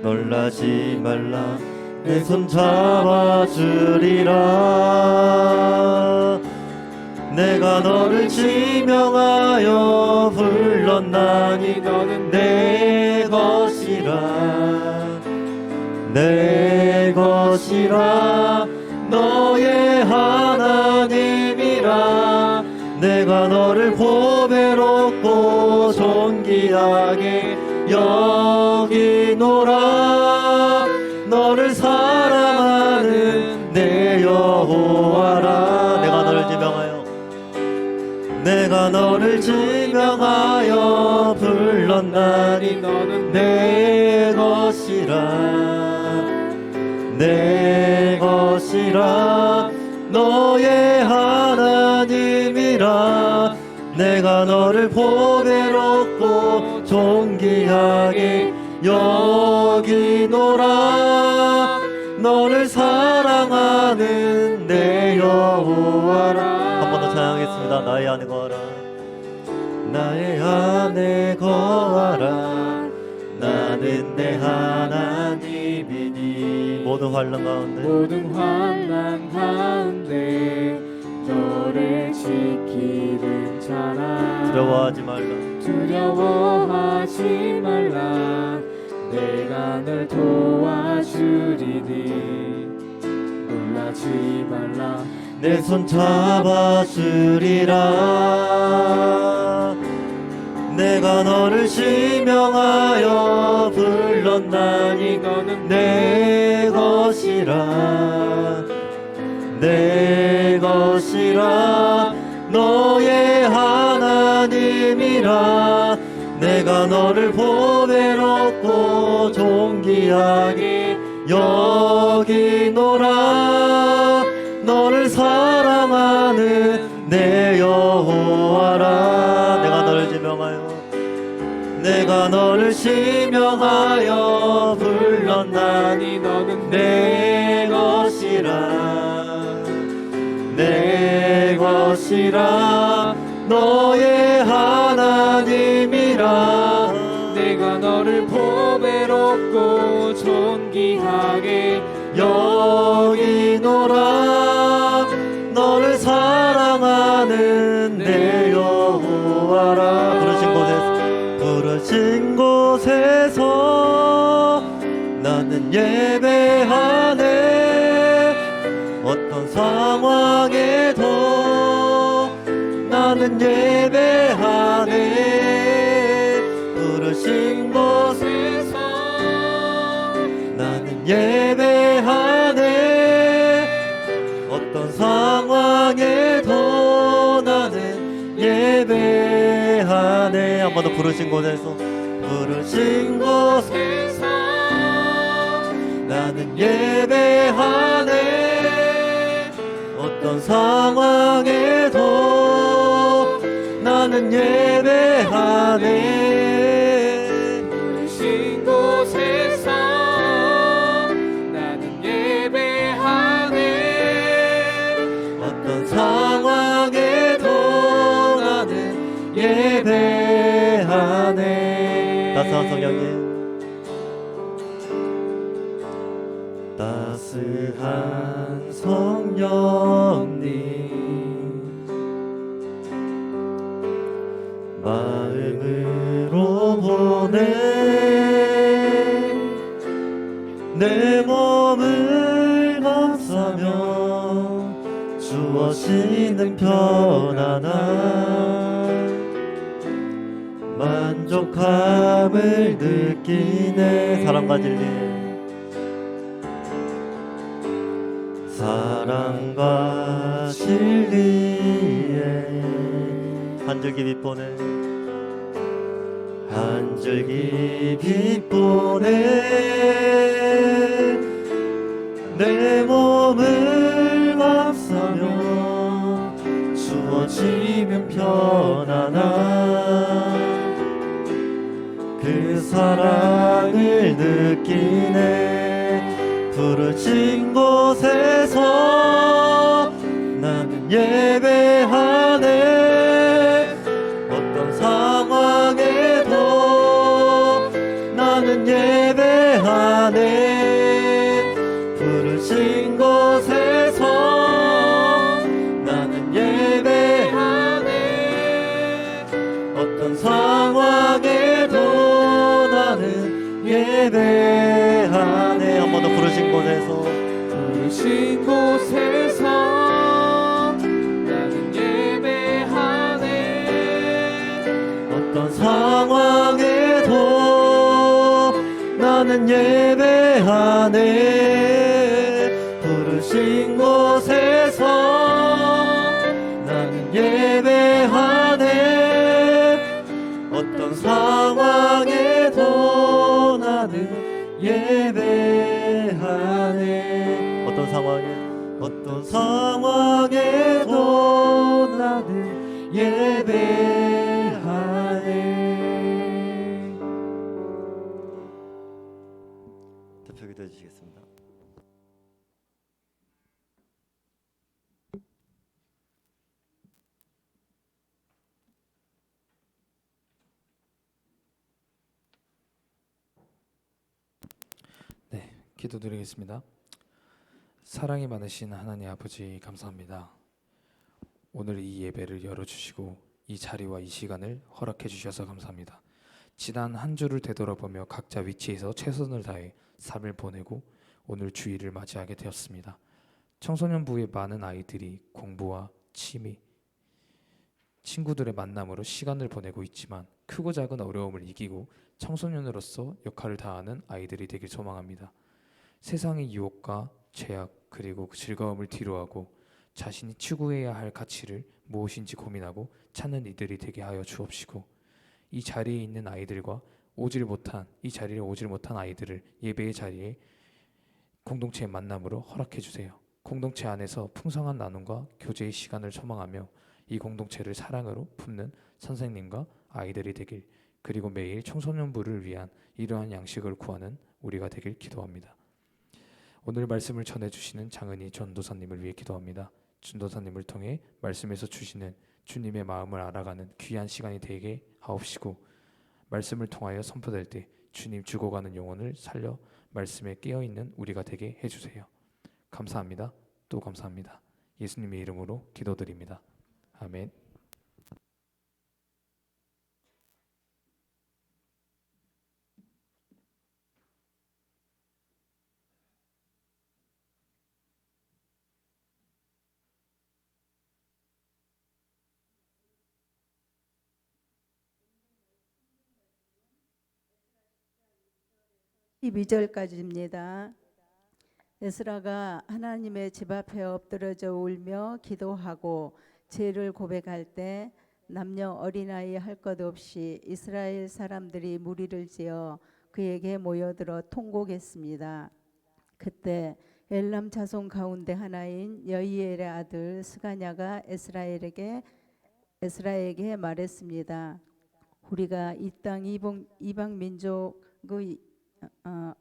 놀라지 말라 내 손 잡아주리라. 내가 너를 지명하여 불렀나니 너는 내 것이라. 내 것이라 너의 하나님이라. 내가 너를 보배롭고 존귀하게 여기노라. 너를 사랑하는 내 여호와라. 내가 너를 지명하여 불렀나니 너는 내 것이라. 내 것이라 너의 하나님이라. 내가 너를 보배롭고 존귀하게 여기노라. 너를 사랑하는 내 여호와라. 한 번 더 찬양하겠습니다. 나의 안에 거하라. 나의 안에 거하라. 나는 내 하나님이니. 모든 환난 가운데 너를 지키는 자라. 두려워하지 말라. 내가 널 도와주리니. 놀라지 말라. 내 손 잡아주리라. 내가 너를 지명하여 불렀나니 너는 내 것이라. 내 것이라 너의 하나님이라. 내가 너를 보배롭고 존귀하게 여기노라. 너를 사랑하는 내 여호와라. 내가 너를 지명하여 불렀나니 너는 내 것이라. 내 것이라 너의 하나님이라. 내가 너를 보배롭고 존귀하게 여기노라. 너를 사랑하는 내 여호와라. 부르신 곳에서 나는 예배하네. 어떤 상황에도 나는 예배하네. 부르신 곳에서 나는 예배하네. 어떤 상황에도 나는 예배하네. 한 번 더 부르신 곳에서 나는 예배하네. 어떤 상황에도 나는 예배하네. 부르신 곳에서 나는 예배하네. 어떤 상황에도 나는 예배하네. 따스한 성령님, 따스한 성령님, 마음으로 보내 내 몸을 감싸며 주어지는 편안함 만족함을 느끼네. 사랑과 진리, 사랑과 진리에 한 줄기 빛보네. 한 줄기 빛보네. 내 몸을 감싸며 주어지면 편안함 그 사랑을 느끼네. 부르신 곳에서 나는 예배하네. 어떤 상황에도 나는 예배하네. 예배하네. 부르신 곳에서 나는 예배하네. 어떤 상황에도 나는 예배하네. 한 번 더 부르신 곳에서 부르신 곳에서 나는 예배하네. 어떤 상황에도 나는 예배하네. 부르신 곳에서 나는 예배하네. 어떤 상황에도 나는 예배하네. 어떤 상황에도 나는 예배하네. 대표 기도해 주시겠습니다. 네, 기도드리겠습니다. 사랑이 많으신 하나님 아버지 감사합니다. 오늘 이 예배를 열어주시고 이 자리와 이 시간을 허락해 주셔서 감사합니다. 지난 한 주를 되돌아보며 각자 위치에서 최선을 다해 삶을 보내고 오늘 주일을 맞이하게 되었습니다. 청소년부의 많은 아이들이 공부와 취미, 친구들의 만남으로 시간을 보내고 있지만 크고 작은 어려움을 이기고 청소년으로서 역할을 다하는 아이들이 되길 소망합니다. 세상의 유혹과 죄악 그리고 그 즐거움을 뒤로하고 자신이 추구해야 할 가치를 무엇인지 고민하고 찾는 이들이 되게 하여 주옵시고, 이 자리에 있는 아이들과 이 자리에 오질 못한 아이들을 예배의 자리에 공동체의 만남으로 허락해 주세요. 공동체 안에서 풍성한 나눔과 교제의 시간을 소망하며 이 공동체를 사랑으로 품는 선생님과 아이들이 되길, 그리고 매일 청소년부를 위한 이러한 양식을 구하는 우리가 되길 기도합니다. 오늘 말씀을 전해주시는 장은희 전도사님을 위해 기도합니다. 전도사님을 통해 말씀에서 주시는 주님의 마음을 알아가는 귀한 시간이 되게 하옵시고, 말씀을 통하여 선포될 때 주님 죽어가는 영혼을 살려 말씀에 깨어있는 우리가 되게 해주세요. 감사합니다. 또 감사합니다. 예수님의 이름으로 기도드립니다. 아멘. 이 2절까지입니다. 에스라가 하나님의 집 앞에 엎드러져 울며 기도하고 죄를 고백할 때 남녀 어린아이 할 것 없이 이스라엘 사람들이 무리를 지어 그에게 모여들어 통곡했습니다. 그때 엘람 자손 가운데 하나인 여이엘의 아들 스가냐가 에스라에게 말했습니다. 우리가 이 땅 이방 민족의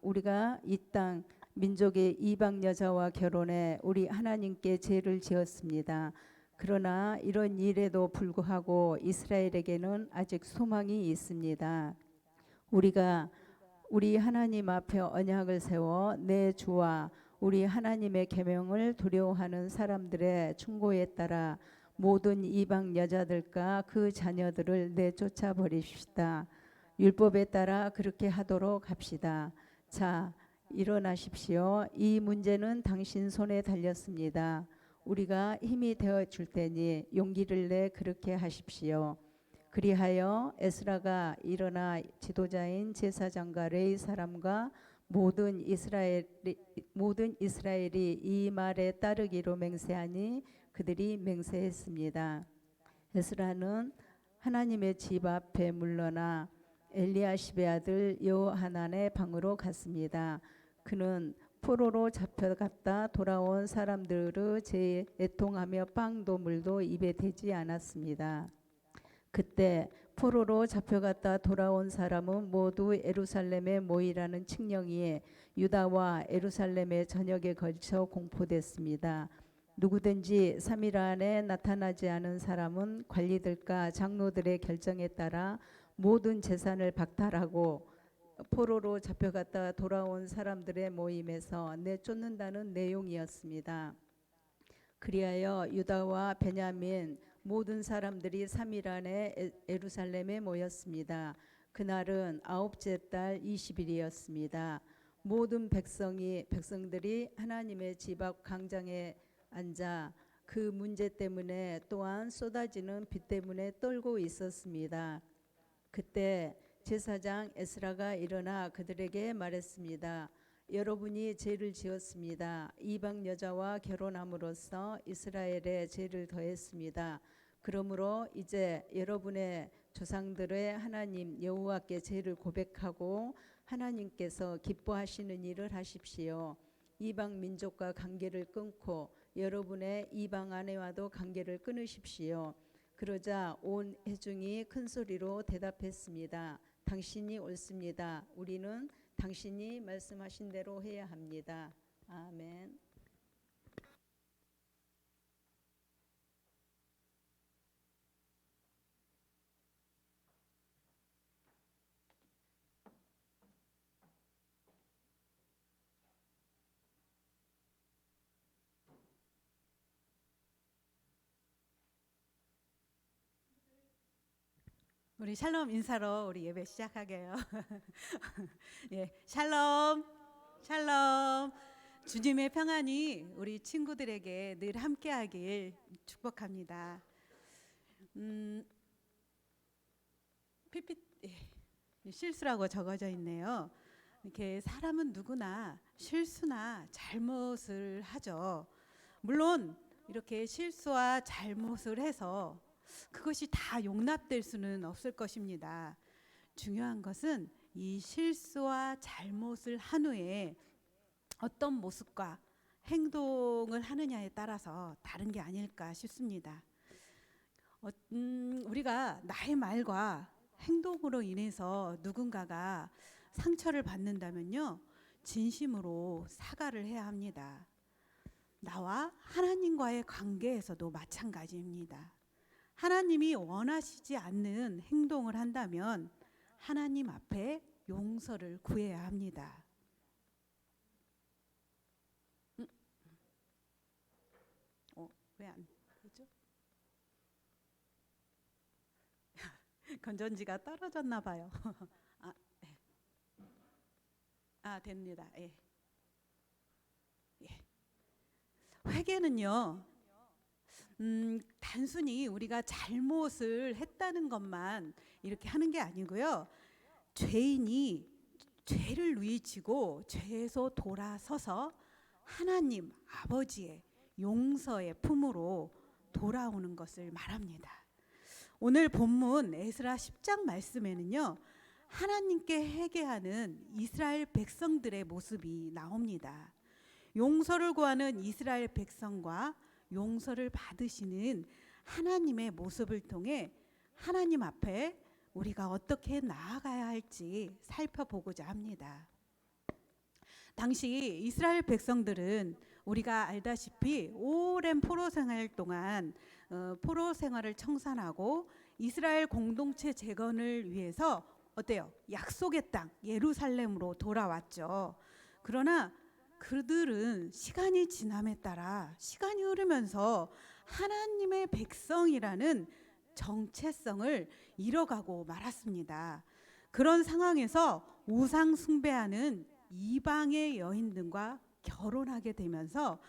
우리가 이 땅 민족의 이방 여자와 결혼해 우리 하나님께 죄를 지었습니다. 그러나 이런 일에도 불구하고 이스라엘에게는 아직 소망이 있습니다. 우리가 우리 하나님 앞에 언약을 세워 내 주와 우리 하나님의 계명을 두려워하는 사람들의 충고에 따라 모든 이방 여자들과 그 자녀들을 내쫓아 버립시다. 율법에 따라 그렇게 하도록 합시다. 자, 일어나십시오. 이 문제는 당신 손에 달렸습니다. 우리가 힘이 되어 줄 테니 용기를 내 그렇게 하십시오. 그리하여 에스라가 일어나 지도자인 제사장과 레위 사람과 모든 이스라엘이 이 말에 따르기로 맹세하니 그들이 맹세했습니다. 에스라는 하나님의 집 앞에 물러나 엘리야십의 아들 여호하난의 방으로 갔습니다. 그는 포로로 잡혀갔다 돌아온 사람들의 죄에 애통하며 빵도 물도 입에 대지 않았습니다. 그때 포로로 잡혀갔다 돌아온 사람은 모두 예루살렘에 모이라는 칙령이 유다와 예루살렘에 저녁에 걸쳐 공포됐습니다. 누구든지 3일 안에 나타나지 않은 사람은 관리들과 장로들의 결정에 따라 모든 재산을 박탈하고 포로로 잡혀갔다 돌아온 사람들의 모임에서 내쫓는다는 내용이었습니다. 그리하여 유다와 베냐민 모든 사람들이 3일 안에 예루살렘에 모였습니다. 그날은 아홉째 달 20일이었습니다. 모든 백성들이 하나님의 집 앞 광장에 앉아 그 문제 때문에 또한 쏟아지는 비 때문에 떨고 있었습니다. 그때 제사장 에스라가 일어나 그들에게 말했습니다. 여러분이 죄를 지었습니다. 이방 여자와 결혼함으로써 이스라엘에 죄를 더했습니다. 그러므로 이제 여러분의 조상들의 하나님 여호와께 죄를 고백하고 하나님께서 기뻐하시는 일을 하십시오. 이방 민족과 관계를 끊고 여러분의 이방 아내와도 관계를 끊으십시오. 그러자 온 회중이 큰 소리로 대답했습니다. 당신이 옳습니다. 우리는 당신이 말씀하신 대로 해야 합니다. 아멘. 우리 샬롬 인사로 우리 예배 시작하게요. 예, 샬롬, 샬롬. 주님의 평안이 우리 친구들에게 늘 함께하길 축복합니다. 실수라고 적어져 있네요. 이렇게 사람은 누구나 실수나 잘못을 하죠. 물론 이렇게 실수와 잘못을 해서 그것이 다 용납될 수는 없을 것입니다. 중요한 것은 이 실수와 잘못을 한 후에 어떤 모습과 행동을 하느냐에 따라서 다른 게 아닐까 싶습니다. 우리가 나의 말과 행동으로 인해서 누군가가 상처를 받는다면요, 진심으로 사과를 해야 합니다. 나와 하나님과의 관계에서도 마찬가지입니다. 하나님이 원하시지 않는 행동을 한다면 하나님 앞에 용서를 구해야 합니다. 왜 안 되죠? 건전지가 떨어졌나 봐요. 됩니다. 예. 회개는요, 단순히 우리가 잘못을 했다는 것만 이렇게 하는 게 아니고요, 죄인이 죄를 누이치고 죄에서 돌아서서 하나님 아버지의 용서의 품으로 돌아오는 것을 말합니다. 오늘 본문 에스라 10장 말씀에는요, 하나님께 회개하는 이스라엘 백성들의 모습이 나옵니다. 용서를 구하는 이스라엘 백성과 용서를 받으시는 하나님의 모습을 통해 하나님 앞에 우리가 어떻게 나아가야 할지 살펴보고자 합니다. 당시 이스라엘 백성들은 우리가 알다시피 오랜 포로 생활 동안 포로 생활을 청산하고 이스라엘 공동체 재건을 위해서 어때요? 약속의 땅 예루살렘으로 돌아왔죠. 그러나 그들은 시간이 지남에 따라 시간이 흐르면서 하나님의 백성이라는 정체성을 잃어가고 말았습니다. 그런 상황에서 우상 숭배하는 이방의 여인들과 결혼하게 되면서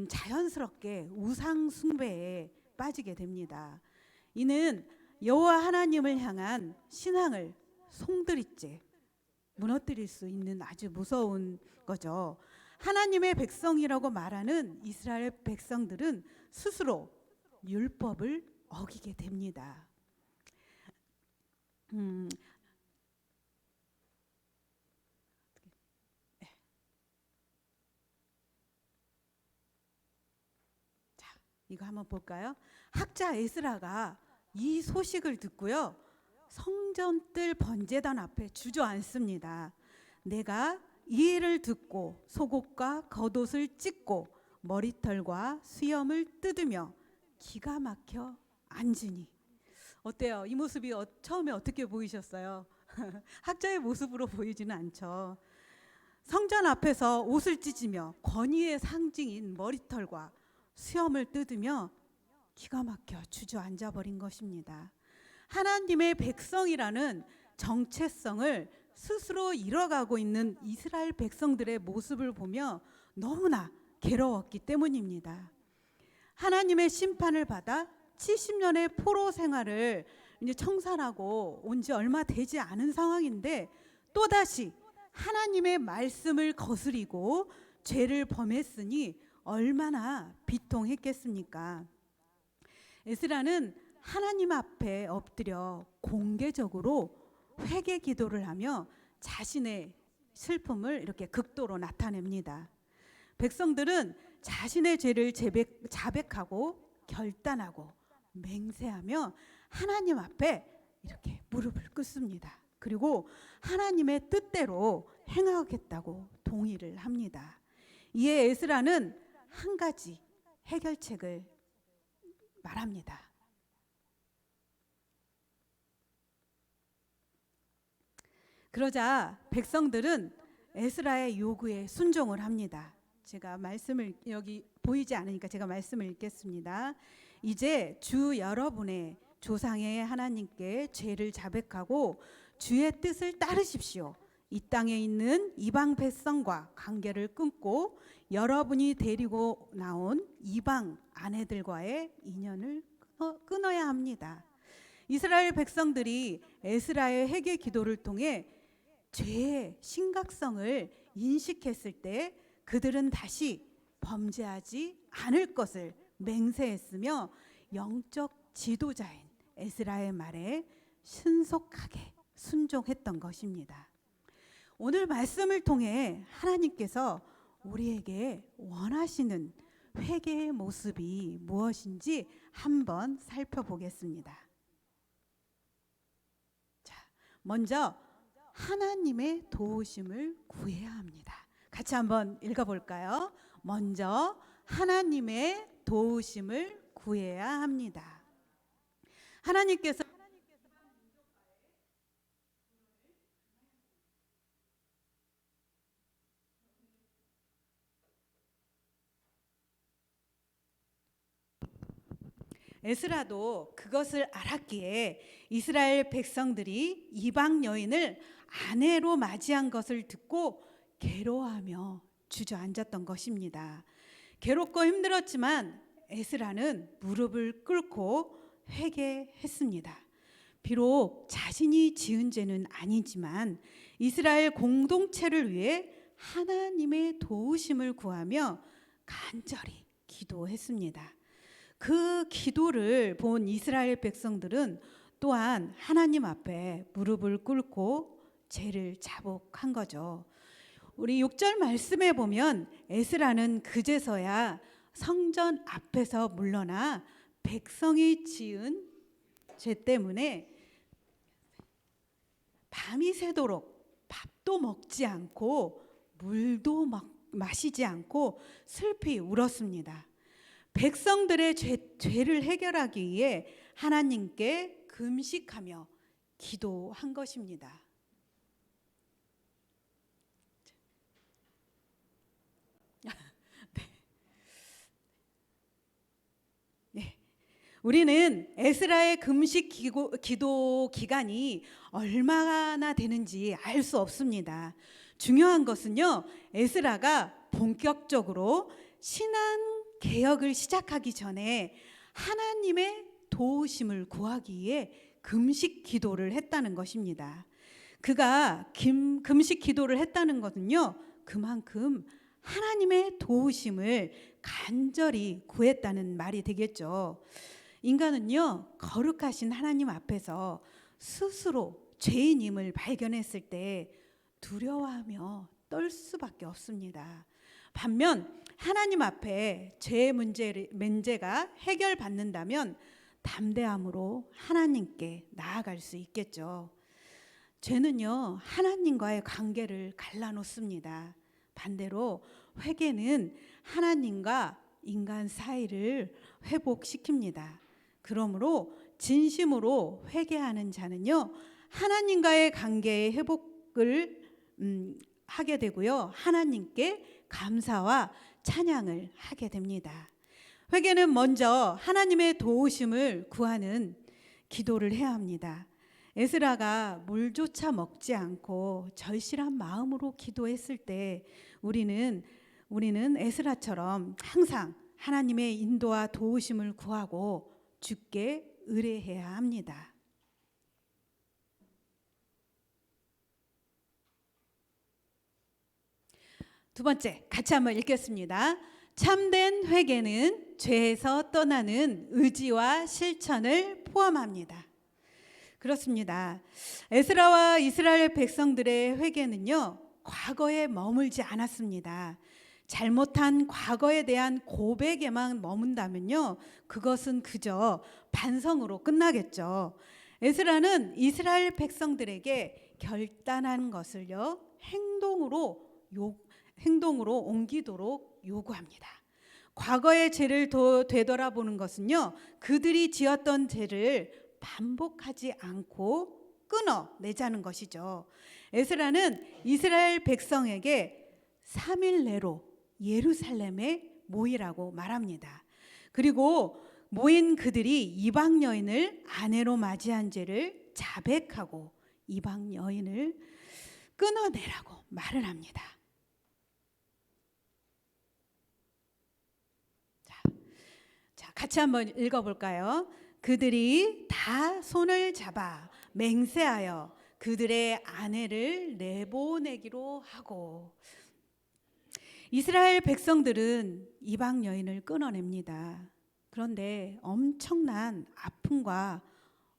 자연스럽게 우상 숭배에 빠지게 됩니다. 이는 여호와 하나님을 향한 신앙을 송두리째 무너뜨릴 수 있는 아주 무서운 거죠. 하나님의 백성이라고 말하는 이스라엘 백성들은 스스로 율법을 어기게 됩니다. 자, 이거 한번 볼까요? 학자 에스라가 이 소식을 듣고요, 성전 뜰 번제단 앞에 주저앉습니다. 내가 이 일을 듣고 속옷과 겉옷을 찢고 머리털과 수염을 뜯으며 기가 막혀 앉으니. 어때요? 이 모습이 처음에 어떻게 보이셨어요? 학자의 모습으로 보이지는 않죠. 성전 앞에서 옷을 찢으며 권위의 상징인 머리털과 수염을 뜯으며 기가 막혀 주저앉아 버린 것입니다. 하나님의 백성이라는 정체성을 스스로 잃어가고 있는 이스라엘 백성들의 모습을 보며 너무나 괴로웠기 때문입니다. 하나님의 심판을 받아 70년의 포로 생활을 이제 청산하고 온 지 얼마 되지 않은 상황인데 또다시 하나님의 말씀을 거스리고 죄를 범했으니 얼마나 비통했겠습니까? 에스라는 하나님 앞에 엎드려 공개적으로 회개 기도를 하며 자신의 슬픔을 이렇게 극도로 나타냅니다. 백성들은 자신의 죄를 자백하고 결단하고 맹세하며 하나님 앞에 이렇게 무릎을 꿇습니다. 그리고 하나님의 뜻대로 행하겠다고 동의를 합니다. 이에 에스라는 한 가지 해결책을 말합니다. 그러자 백성들은 에스라의 요구에 순종을 합니다. 제가 말씀을 여기 보이지 않으니까 제가 말씀을 읽겠습니다. 이제 주 여러분의 조상의 하나님께 죄를 자백하고 주의 뜻을 따르십시오. 이 땅에 있는 이방 백성과 관계를 끊고 여러분이 데리고 나온 이방 아내들과의 인연을 끊어야 합니다. 이스라엘 백성들이 에스라의 회개 기도를 통해 죄의 심각성을 인식했을 때 그들은 다시 범죄하지 않을 것을 맹세했으며 영적 지도자인 에스라의 말에 신속하게 순종했던 것입니다. 오늘 말씀을 통해 하나님께서 우리에게 원하시는 회개의 모습이 무엇인지 한번 살펴보겠습니다. 자, 먼저 하나님의 도우심을 구해야 합니다. 같이 한번 읽어볼까요? 먼저 하나님의 도우심을 구해야 합니다. 하나님께서 에스라도 그것을 알았기에 이스라엘 백성들이 이방 여인을 아내로 맞이한 것을 듣고 괴로워하며 주저앉았던 것입니다. 괴롭고 힘들었지만 에스라는 무릎을 꿇고 회개했습니다. 비록 자신이 지은 죄는 아니지만 이스라엘 공동체를 위해 하나님의 도우심을 구하며 간절히 기도했습니다. 그 기도를 본 이스라엘 백성들은 또한 하나님 앞에 무릎을 꿇고 죄를 자복한 거죠. 우리 6절 말씀에 보면 에스라는 그제서야 성전 앞에서 물러나 백성이 지은 죄 때문에 밤이 새도록 밥도 먹지 않고 물도 마시지 않고 슬피 울었습니다. 백성들의 죄를 해결하기 위해 하나님께 금식하며 기도한 것입니다. 네. 우리는 에스라의 금식 기도 기간이 얼마나 되는지 알 수 없습니다. 중요한 것은요, 에스라가 본격적으로 신앙 개혁을 시작하기 전에 하나님의 도우심을 구하기 위해 금식 기도를 했다는 것입니다. 그가 금식 기도를 했다는 것은요, 그만큼 하나님의 도우심을 간절히 구했다는 말이 되겠죠. 인간은요, 거룩하신 하나님 앞에서 스스로 죄인임을 발견했을 때 두려워하며 떨 수밖에 없습니다. 반면 하나님 앞에 죄의 문제가 해결받는다면 담대함으로 하나님께 나아갈 수 있겠죠. 죄는요, 하나님과의 관계를 갈라놓습니다. 반대로 회개는 하나님과 인간 사이를 회복시킵니다. 그러므로 진심으로 회개하는 자는요, 하나님과의 관계의 회복을 하게 되고요. 하나님께 감사와 찬양을 하게 됩니다. 회개는 먼저 하나님의 도우심을 구하는 기도를 해야 합니다. 에스라가 물조차 먹지 않고 절실한 마음으로 기도했을 때 우리는 에스라처럼 항상 하나님의 인도와 도우심을 구하고 주께 의뢰해야 합니다. 두 번째, 같이 한번 읽겠습니다. 참된 회개는 죄에서 떠나는 의지와 실천을 포함합니다. 그렇습니다. 에스라와 이스라엘 백성들의 회개는요, 과거에 머물지 않았습니다. 잘못한 과거에 대한 고백에만 머문다면요, 그것은 그저 반성으로 끝나겠죠. 에스라는 이스라엘 백성들에게 결단한 것을요, 행동으로 옮기도록 요구합니다. 과거의 죄를 되돌아보는 것은요, 그들이 지었던 죄를 반복하지 않고 끊어내자는 것이죠. 에스라는 이스라엘 백성에게 3일 내로 예루살렘에 모이라고 말합니다. 그리고 모인 그들이 이방 여인을 아내로 맞이한 죄를 자백하고 이방 여인을 끊어내라고 말을 합니다. 자, 같이 한번 읽어볼까요? 그들이 다 손을 잡아 맹세하여 그들의 아내를 내보내기로 하고. 이스라엘 백성들은 이방 여인을 끊어냅니다. 그런데 엄청난 아픔과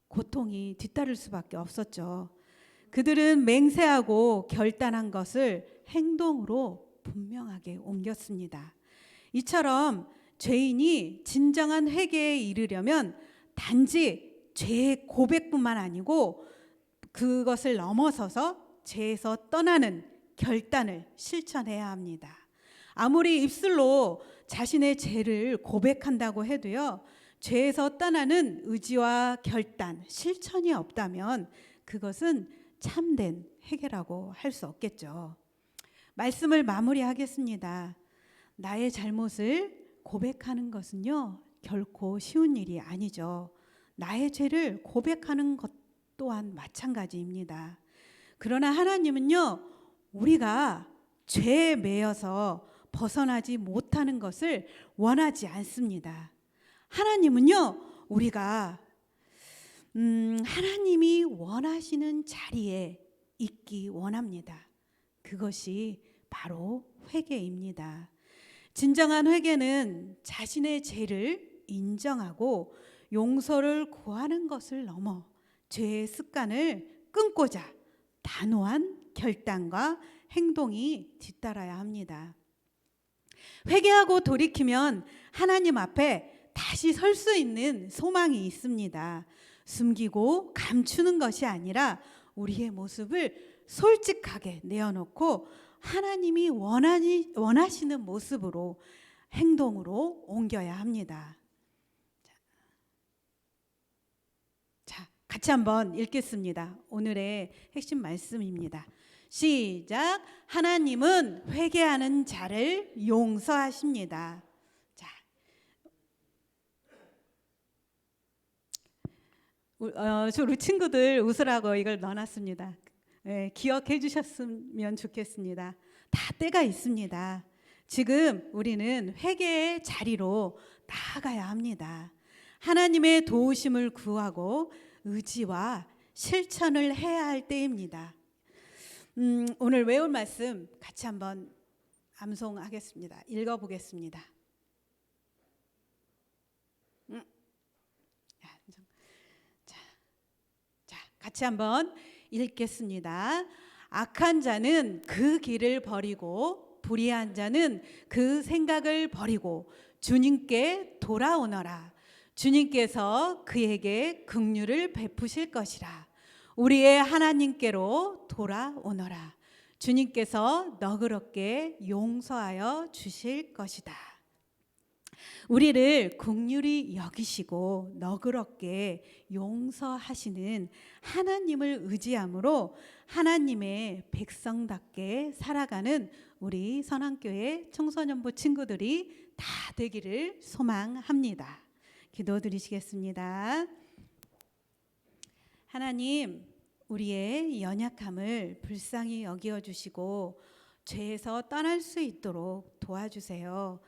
고통이 뒤따를 수밖에 없었죠. 그들은 맹세하고 결단한 것을 행동으로 분명하게 옮겼습니다. 이처럼 죄인이 진정한 회개에 이르려면 단지 죄의 고백뿐만 아니고 그것을 넘어서서 죄에서 떠나는 결단을 실천해야 합니다. 아무리 입술로 자신의 죄를 고백한다고 해도요, 죄에서 떠나는 의지와 결단, 실천이 없다면 그것은 참된 회개라고 할 수 없겠죠. 말씀을 마무리하겠습니다. 나의 잘못을 고백하는 것은요, 결코 쉬운 일이 아니죠. 나의 죄를 고백하는 것 또한 마찬가지입니다. 그러나 하나님은요, 우리가 죄에 매여서 벗어나지 못하는 것을 원하지 않습니다. 하나님은요, 우리가 하나님이 원하시는 자리에 있기 원합니다. 그것이 바로 회개입니다. 진정한 회개는 자신의 죄를 인정하고 용서를 구하는 것을 넘어 죄의 습관을 끊고자 단호한 결단과 행동이 뒤따라야 합니다. 회개하고 돌이키면 하나님 앞에 다시 설 수 있는 소망이 있습니다. 숨기고 감추는 것이 아니라 우리의 모습을 솔직하게 내어놓고 하나님이 원하시는 모습으로 행동으로 옮겨야 합니다. 자, 같이 한번 읽겠습니다. 오늘의 핵심 말씀입니다. 시작. 하나님은 회개하는 자를 용서하십니다. 자, 우리 친구들 웃으라고 이걸 넣어놨습니다. 네, 기억해 주셨으면 좋겠습니다. 다 때가 있습니다. 지금 우리는 회개의 자리로 나아가야 합니다. 하나님의 도우심을 구하고 의지와 실천을 해야 할 때입니다. 오늘 외울 말씀 같이 한번 암송하겠습니다. 읽어보겠습니다. 자, 같이 한번 읽겠습니다. 악한 자는 그 길을 버리고 불의한 자는 그 생각을 버리고 주님께 돌아오너라. 주님께서 그에게 긍휼을 베푸실 것이라. 우리의 하나님께로 돌아오너라. 주님께서 너그럽게 용서하여 주실 것이다. 우리를 긍휼히 여기시고 너그럽게 용서하시는 하나님을 의지함으로 하나님의 백성답게 살아가는 우리 선한교회 청소년부 친구들이 다 되기를 소망합니다. 기도드리시겠습니다. 하나님, 우리의 연약함을 불쌍히 여겨 주시고 죄에서 떠날 수 있도록 도와주세요.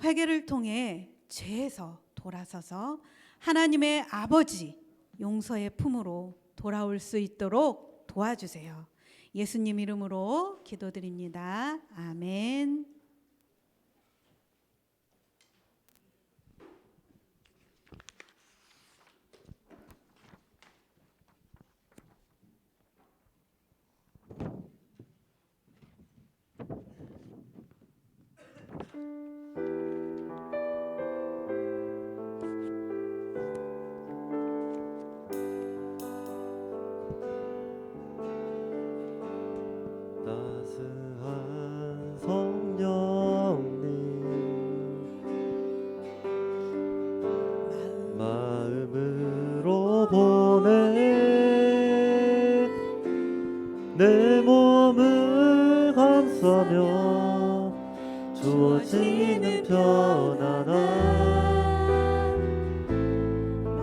회개를 통해 죄에서 돌아서서 하나님의 아버지 용서의 품으로 돌아올 수 있도록 도와주세요. 예수님 이름으로 기도드립니다. 아멘. 따스한 성령님 마음으로 보내 내 몸을 감싸며 주어지는 편안함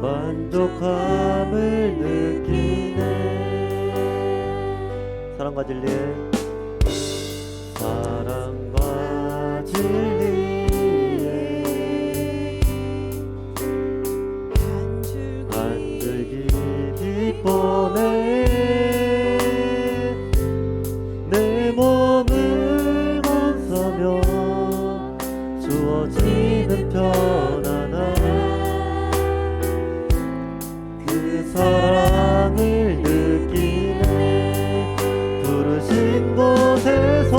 만족함을 느끼네. 사랑과 진리의 사랑과 진리에 한 줄기 빛보내 내 몸을 감싸며 주어지는 편안함 그 사랑을 느끼네. 부르신 곳에서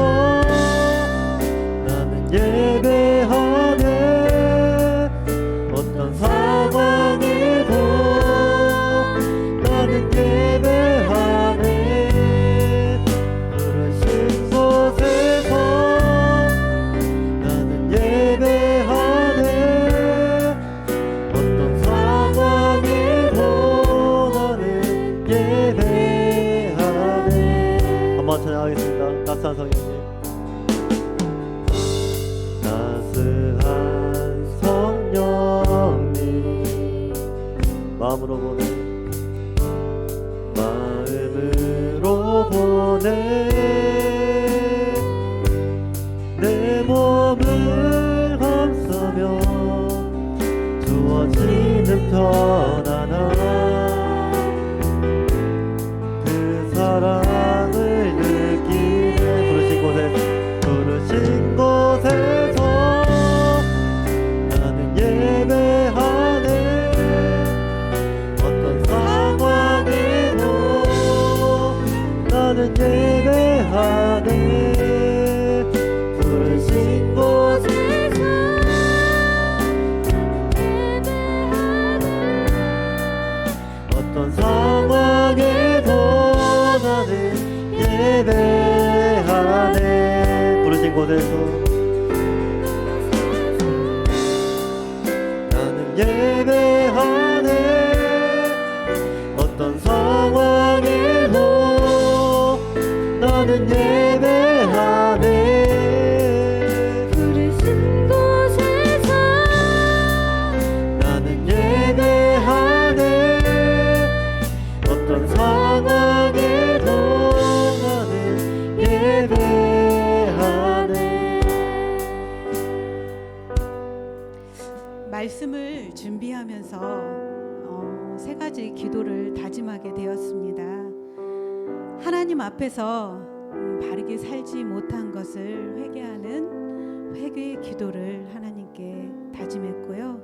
나는 예배하네. 어떤 상황에도 나는 예배하네. 부르신 곳에서 나는 예배하네. 어떤 상황에도 나는 예배하네. 한번 찬양하겠습니다. 따스한 성령님 따스한 성령님 마음으로 보내 마음으로 보내 내 몸을 감싸며 주어지는 편안함 그 사랑을 느끼네. 부르신 곳에서 나는 예배하네. 어떤 상황에도 나는 예배하네. 부르신 곳에서 어떤 상황에도 나는 예배하네. 부르신 곳에서 나는 예배하네. 어떤 상황에도 나는 예배하네. 부르신 곳에서 나는 예배하네. 어떤 상황에도 나는 예배하네. 말씀을 준비하면서 세 가지 기도를 다짐하게 되었습니다. 하나님 앞에서 바르게 살지 못한 것을 회개하는 회개의 기도를 하나님께 다짐했고요.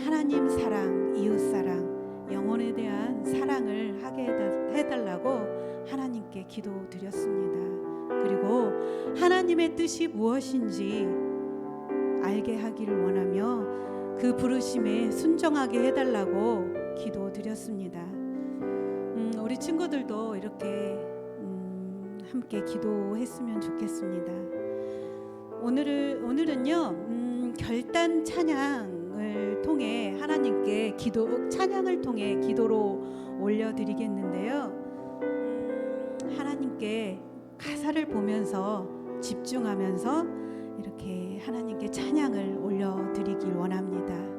하나님 사랑, 이웃 사랑, 영혼에 대한 사랑을 하게 해달라고 하나님께 기도드렸습니다. 그리고 하나님의 뜻이 무엇인지 알게 하기를 원하며 그 부르심에 순종하게 해달라고 기도드렸습니다. 우리 친구들도 이렇게 함께 기도했으면 좋겠습니다. 오늘은요 지금 결단 찬양을 통해 하나님께 찬양을 통해 기도로 올려드리겠는데요. 하나님께 가사를 보면서 집중하면서 이렇게 하나님께 찬양을 올려드리길 원합니다.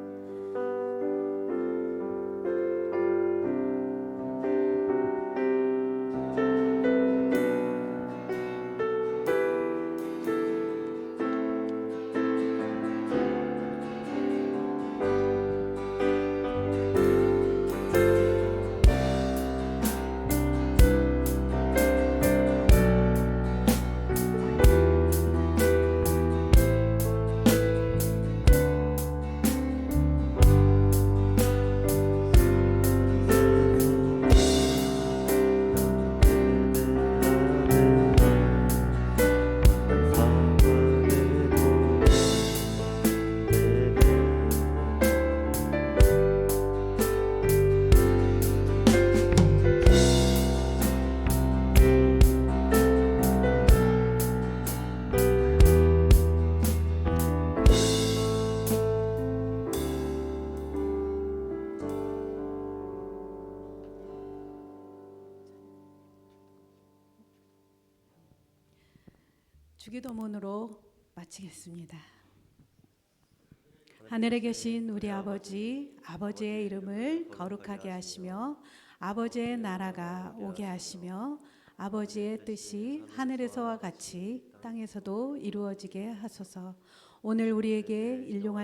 주기도문으로 마치겠습니다. 하늘에 계신 우리 아버지, 아버지의 이름을 거룩하게 하시며 아버지의 나라가 오게 하시며 아버지의 뜻이 하늘에서와 같이 땅에서도 이루어지게 하소서. 오늘 우리에게 일용할